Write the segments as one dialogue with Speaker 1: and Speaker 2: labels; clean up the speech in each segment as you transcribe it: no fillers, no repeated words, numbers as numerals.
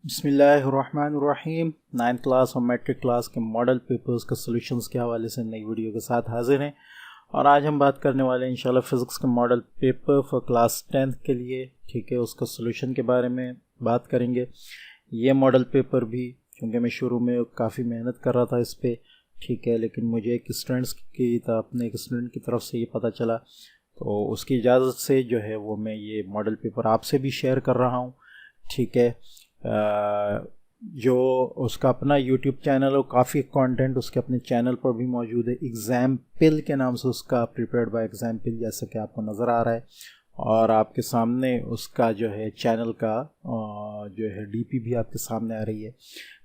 Speaker 1: बिस्मिल्लाहिर्रहमानिर्रहीम। 9th class और matric class के मॉडल पेपर्स के सॉल्यूशंस के हवाले से नई वीडियो के साथ हाजिर हैं और आज हम बात करने वाले हैं इंशाल्लाह फ़िज़िक्स के model paper for class 10th के लिए। ठीक है, उसका सॉल्यूशन के बारे में बात करेंगे। ये मॉडल पेपर भी क्योंकि मैं शुरू में काफ़ी मेहनत कर रहा था इस पर, ठीक है, लेकिन मुझे अपने एक स्टूडेंट की तरफ से ये पता चला, तो उसकी इजाज़त से जो है वो मैं ये मॉडल पेपर आपसे भी शेयर कर रहा हूँ। ठीक है, जो उसका अपना यूट्यूब चैनल है, काफ़ी कंटेंट उसके अपने चैनल पर भी मौजूद है। एग्जाम्पल के नाम से उसका, प्रिपेयर्ड बाय एग्जाम्पल, जैसा कि आपको नज़र आ रहा है और आपके सामने उसका जो है चैनल का जो है डीपी भी आपके सामने आ रही है।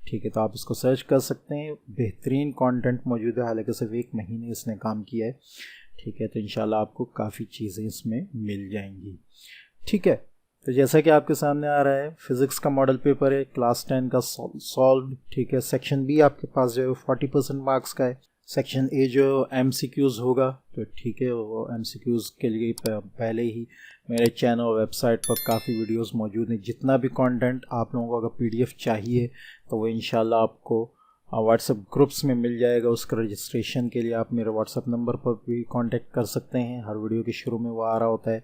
Speaker 1: ठीक है, तो आप इसको सर्च कर सकते हैं। बेहतरीन कंटेंट मौजूद है, हालांकि सिर्फ 1 महीने इसने काम किया है। ठीक है, तो इंशाल्लाह आपको काफ़ी चीज़ें इसमें मिल जाएंगी। ठीक है, तो जैसा कि आपके सामने आ रहा है, फिज़िक्स का मॉडल पेपर है, क्लास 10 का सॉल्व। ठीक है, सेक्शन बी आपके पास जो है 40% मार्क्स का है। सेक्शन ए जो MCQs होगा, तो ठीक है, वो MCQs के लिए पहले ही मेरे चैनल और वेबसाइट पर काफ़ी वीडियोस मौजूद हैं। जितना भी कंटेंट आप लोगों को अगर PDF चाहिए तो वो इंशाल्लाह आपको व्हाट्सएप ग्रुप्स में मिल जाएगा। उसका रजिस्ट्रेशन के लिए आप मेरे व्हाट्सएप नंबर पर भी कांटेक्ट कर सकते हैं। हर वीडियो के शुरू में वो आ रहा होता है।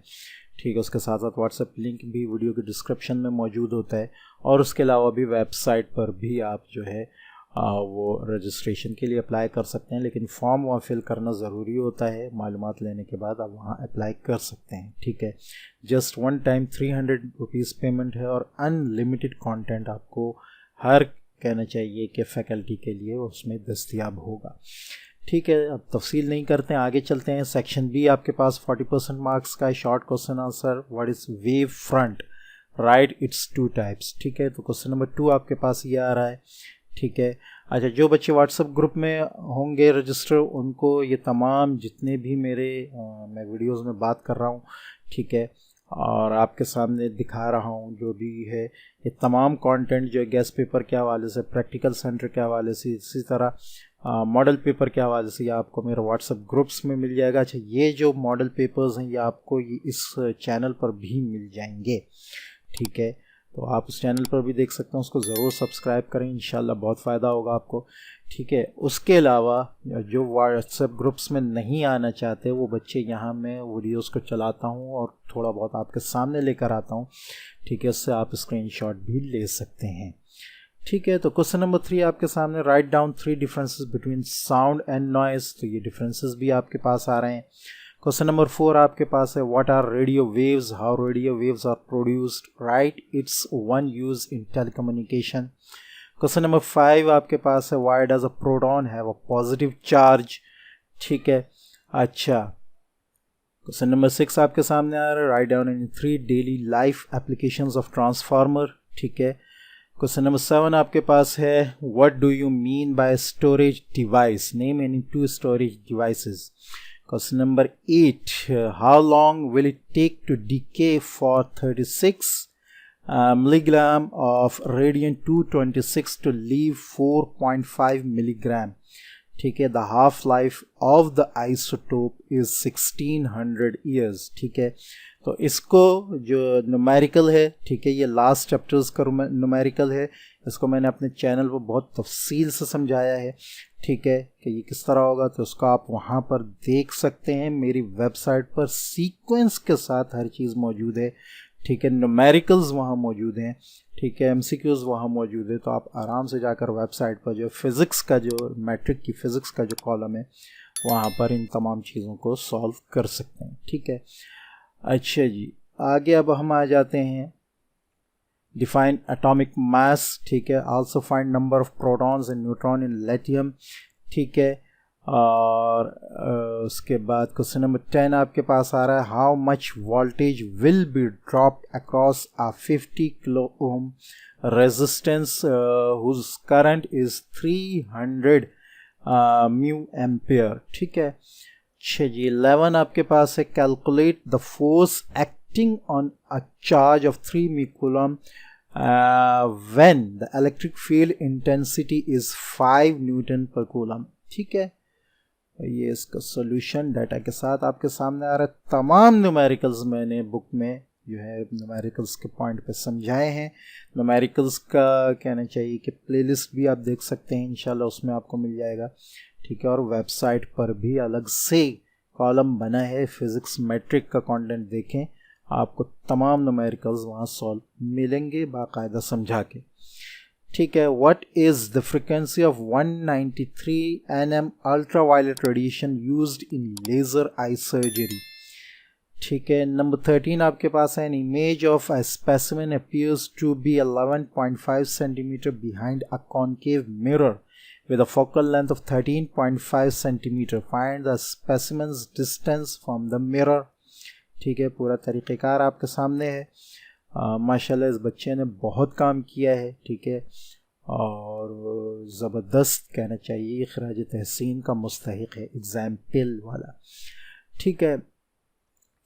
Speaker 1: ठीक है, उसके साथ साथ व्हाट्सएप लिंक भी वीडियो के डिस्क्रिप्शन में मौजूद होता है और उसके अलावा भी वेबसाइट पर भी आप जो है वो रजिस्ट्रेशन के लिए अप्लाई कर सकते हैं, लेकिन फॉर्म वहाँ फिल करना ज़रूरी होता है। मालूमात लेने के बाद आप वहाँ अप्लाई कर सकते हैं। ठीक है, just one time 300 rupees payment है और अनलिमिटेड कंटेंट आपको हर कहना चाहिए कि फैकल्टी के लिए उसमें दस्तयाब होगा। ठीक है, अब तफसील नहीं करते हैं, आगे चलते हैं। सेक्शन बी आपके पास 40% मार्क्स का है। Short question answer, what is wave front, right it's 2 types. ठीक है, तो क्वेश्चन नंबर 2 आपके पास ये आ रहा है। ठीक है, अच्छा, जो बच्चे व्हाट्सएप ग्रुप में होंगे रजिस्टर, उनको ये तमाम जितने भी मैं वीडियोस में बात कर रहा हूँ, ठीक है, और आपके सामने दिखा रहा हूँ जो भी है, ये तमाम कंटेंट जो गैस पेपर के हवाले से, प्रैक्टिकल सेंटर के हवाले से, इसी तरह मॉडल पेपर के हवाले से आपको मेरे व्हाट्सएप ग्रुप्स में मिल जाएगा। अच्छा, ये जो मॉडल पेपर्स हैं ये आपको इस चैनल पर भी मिल जाएंगे। ठीक है, तो आप उस चैनल पर भी देख सकते हैं, उसको ज़रूर सब्सक्राइब करें, इंशाल्लाह बहुत फ़ायदा होगा आपको। ठीक है, उसके अलावा जो व्हाट्सएप ग्रुप्स में नहीं आना चाहते वो बच्चे, यहाँ मैं वीडियोस को चलाता हूँ और थोड़ा बहुत आपके सामने लेकर आता हूँ। ठीक है, उससे आप स्क्रीनशॉट भी ले सकते हैं। ठीक है, तो क्वेश्चन नंबर 3 आपके सामने, write down 3 differences between sound and noise. तो ये डिफरेंसेस भी आपके पास आ रहे हैं। क्वेश्चन नंबर 4 आपके पास है, what are radio waves, how radio waves are produced, right it's one use in telecommunication. Question number 5 आपके पास है, why does a proton have a positive charge. ठीक है, अच्छा, क्वेश्चन नंबर 6 आपके सामने आ रहा है, write down in 3 daily life applications of transformer. ठीक है, क्वेश्चन नंबर 7 आपके पास है, what do you mean by storage device, name any 2 storage devices. Question number 8, how long will it take to decay for 36 milligram of radium-226 to leave 4.5 milligram. ठीक है, the half life of the isotope is 1600 years. ठीक है, तो इसको जो numerical है, ठीक है, ये लास्ट चैप्टर्स का न्यूमेरिकल है, इसको मैंने अपने चैनल पर बहुत तफसील से समझाया है। ठीक है, कि ये किस तरह होगा, तो उसको आप वहाँ पर देख सकते हैं। मेरी वेबसाइट पर सीक्वेंस के साथ हर चीज़ मौजूद है। ठीक है, न्यूमेरिकल्स वहाँ मौजूद हैं। ठीक है, MCQs वहाँ मौजूद है, तो आप आराम से जाकर वेबसाइट पर जो फिज़िक्स का, जो मैट्रिक की फ़िज़िक्स का जो कॉलम है, वहाँ पर इन तमाम चीज़ों को सॉल्व कर सकते हैं। ठीक है, अच्छा जी, आगे अब हम आ जाते हैं, डिफाइन एटॉमिक मास। ठीक है, also find number of protons and neutron in lithium. ठीक है, और उसके बाद क्वेश्चन नंबर 10 आपके पास आ रहा है, how much voltage will be dropped across a 50 kilo ohm resistance whose current is 300 mu ampere. ठीक है, अच्छा जी, 11 आपके पास है, calculate the force acting on a charge of 3 mu when the electric field intensity is 5 newton per coulomb. ठीक है, ये इसका सॉल्यूशन डाटा के साथ आपके सामने आ रहा है। तमाम न्यूमेरिकल्स मैंने बुक में जो है न्यूमेरिकल्स के पॉइंट पे समझाए हैं। न्यूमेरिकल्स का कहना चाहिए कि प्लेलिस्ट भी आप देख सकते हैं इंशाल्लाह, उसमें आपको मिल जाएगा, ठीक है। और वेबसाइट पर भी अलग से कॉलम बना है फिज़िक्स मैट्रिक का कंटेंट, देखें आपको तमाम न्यूमेरिकल्स वहाँ सॉल्व मिलेंगे बाकायदा समझा के, ठीक है। What is the frequency of 193 nm ultra violet radiation used in laser eye surgery, ठीक है। नंबर 13 आपके पास है, an image of a specimen appears to be 11.5 centimetre behind a concave mirror with a focal length of 13.5 centimeter. Find the specimen's distance from the mirror, ठीक है। पूरा तरीक़ेकार आपके सामने है। माशाल्लाह इस बच्चे ने बहुत काम किया है, ठीक है, और ज़बरदस्त कहना चाहिए, खराज तहसीन का मुस्तहिक है, एग्जाम्पल वाला, ठीक है।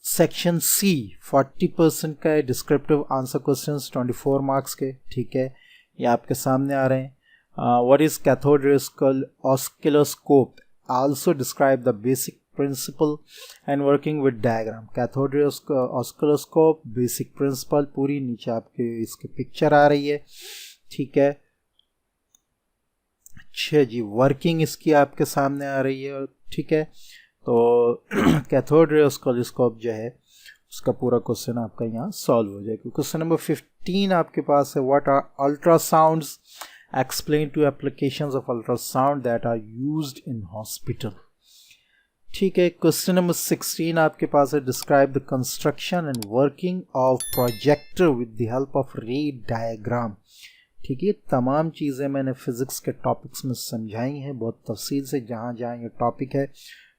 Speaker 1: सेक्शन सी 40% का है, डिस्क्रिप्टिव आंसर क्वेश्चंस 24 मार्क्स के, ठीक है, ये आपके सामने आ रहे हैं। What is cathode ray oscilloscope? Also describe the basic principle and working with diagram. Cathode ray oscilloscope basic principle पूरी नीचे आपके इसके पिक्चर आ रही है, ठीक है। अच्छा जी, वर्किंग इसकी आपके सामने आ रही है, ठीक है। तो कैथोड रे ऑस्किलोस्कोप जो है उसका पूरा क्वेश्चन आपका यहाँ सॉल्व हो जाएगा। क्वेश्चन नंबर 15 आपके पास है, what are ultrasounds? Explain two applications of ultrasound that are used in hospital, ठीक है। क्वेश्चन नंबर 16 आपके पास है, describe the construction and working of projector with the help of रे डायग्राम, ठीक है। तमाम चीज़ें मैंने फिज़िक्स के टॉपिक्स में समझाई हैं बहुत तफसील से, जहाँ जहाँ ये टॉपिक है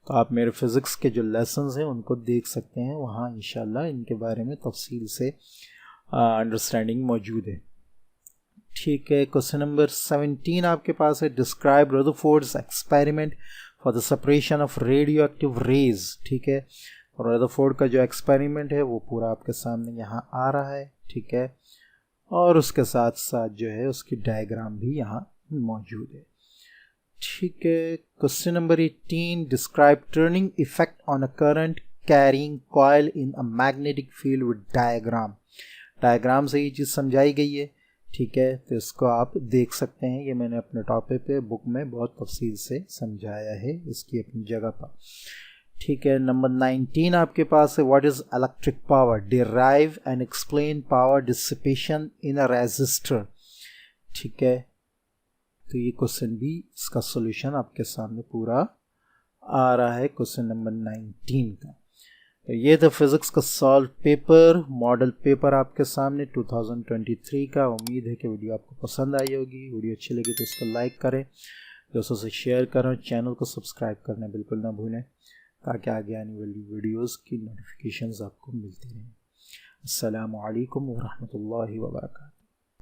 Speaker 1: तो आप मेरे फिज़िक्स के जो लेसन्स हैं उनको देख सकते हैं, वहाँ इंशाल्लाह इनके बारे में तफसील से अंडरस्टैंडिंग मौजूद है, ठीक है। क्वेश्चन नंबर 17 आपके पास है, describe Rutherford's experiment for the separation of radio active rays, ठीक है। और रदरफोर्ड का जो एक्सपेरिमेंट है वो पूरा आपके सामने यहाँ आ रहा है, ठीक है, और उसके साथ साथ जो है उसकी डायग्राम भी यहाँ मौजूद है, ठीक है। Question number 18, describe turning effect on a current carrying coil in a magnetic field with diagram. Diagram से ये चीज़ समझाई गई है, ठीक है, तो इसको आप देख सकते हैं, ये मैंने अपने टॉपिक पे बुक में बहुत तफसील से समझाया है, इसकी अपनी जगह पर, ठीक है। नंबर 19 आपके पास है, what is electric power? Derive and explain power dissipation in a resistor, ठीक है। तो ये क्वेश्चन भी, इसका सॉल्यूशन आपके सामने पूरा आ रहा है क्वेश्चन नंबर 19 का। तो ये था फिज़िक्स का सॉल्व पेपर, मॉडल पेपर आपके सामने 2023 का। उम्मीद है कि वीडियो आपको पसंद आई होगी। वीडियो अच्छी लगी तो इसको लाइक करें, दोस्तों से शेयर करें, चैनल को सब्सक्राइब करना बिल्कुल ना भूलें ताकि आगे आने वाली वीडियोस की नोटिफिकेशंस आपको मिलती रहें। अस्सलामु अलैकुम व रहमतुल्लाहि व बरकातहू।